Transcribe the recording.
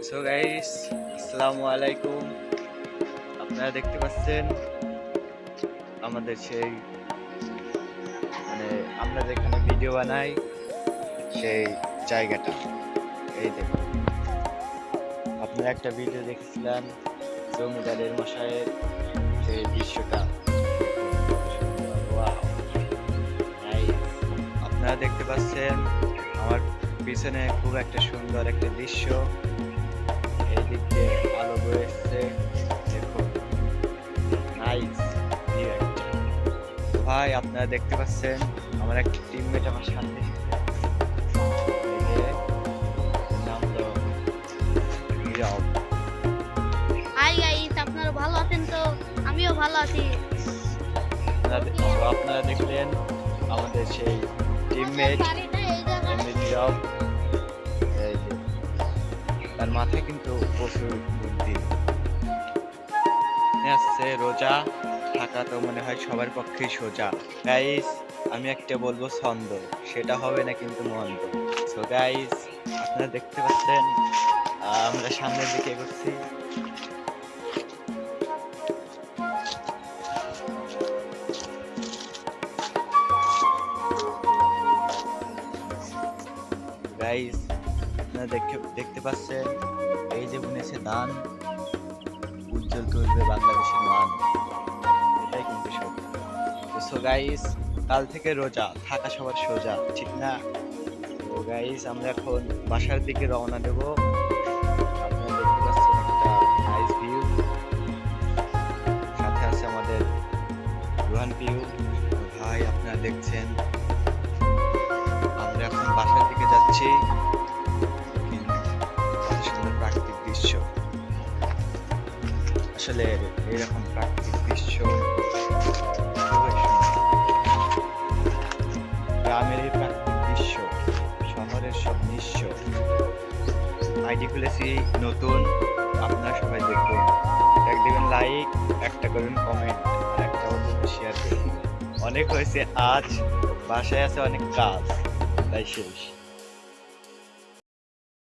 So guys, আসসালামু আলাইকুম। আপনারা দেখতে পাচ্ছেন আমাদের সেই মানে আমরা যেখানে ভিডিও বানাই সেই জায়গাটা। এই দেখুন, আপনারা একটা ভিডিও দেখেছিলেন জমিদারের মশাইয়ের সেই দৃশ্যটা। Wow, nice. আপনারা দেখতে পাচ্ছেন আমার পিছনে খুব একটা সুন্দর একটা দৃশ্য। এই দিক দিয়ে আলো বয়ে এসছে, দেখুন, নাইস ভিউ একটা। ভাই আপনারা দেখতে পাচ্ছেন আমার একটা টিমমেট আমার সাথে এসেছে। এই যে নাম হলো নীরব। হাই গাইস, আপনারা ভালো আছেন তো? আমিও ভালো আছি। আপনারা দেখলেন আমাদের সেই টিমমেট নীরব। এই যে তার মাথায় কিন্তু প্রচুর বুদ্ধি আসছে। রোজা থাকা তো মনে হয় সবার পক্ষেই সোজা। গাইস, আমি একটা বলবো ছন্দ, সেটা হবে না কিন্তু মন্দ। সো গাইস, আপনারা দেখতে পাচ্ছেন আমরা সামনের দিকে এগোচ্ছি। গাইস, আপনারা দেখতে পাচ্ছেন এই যে বুনেছে ধান, উজ্জ্বল করবে বাংলাদেশের মান। এটাই কিন্তু সত্য। সো গাইস, কাল থেকে রোজা থাকা সবার সোজা, ঠিক না? তো গাইস, আমরা এখন বাসার দিকে রওনা দেব। আপনারা দেখতে পাচ্ছেন একটা নাইস ভিউ, সাথে আছে আমাদের রোহান ভিউ। ভাই আপনারা দেখছেন আমরা এখন বাসার দিকে যাচ্ছি। কত সুন্দর প্রাকৃতিক দৃশ্য। আসলে এরকম প্রাকৃতিক দৃশ্য খুবই সুন্দর। গ্রামের এই প্রাকৃতিক দৃশ্য, শহরের সব নিঃস্ব। আইডি খুলেছি নতুন, আপনারা সবাই দেখুন। এক দিবেন লাইক, একটা করুন কমেন্ট, আর একটা শেয়ার করুন। অনেক হয়েছে আজ, বাসায় আছে অনেক কাজ, তাই শেষ।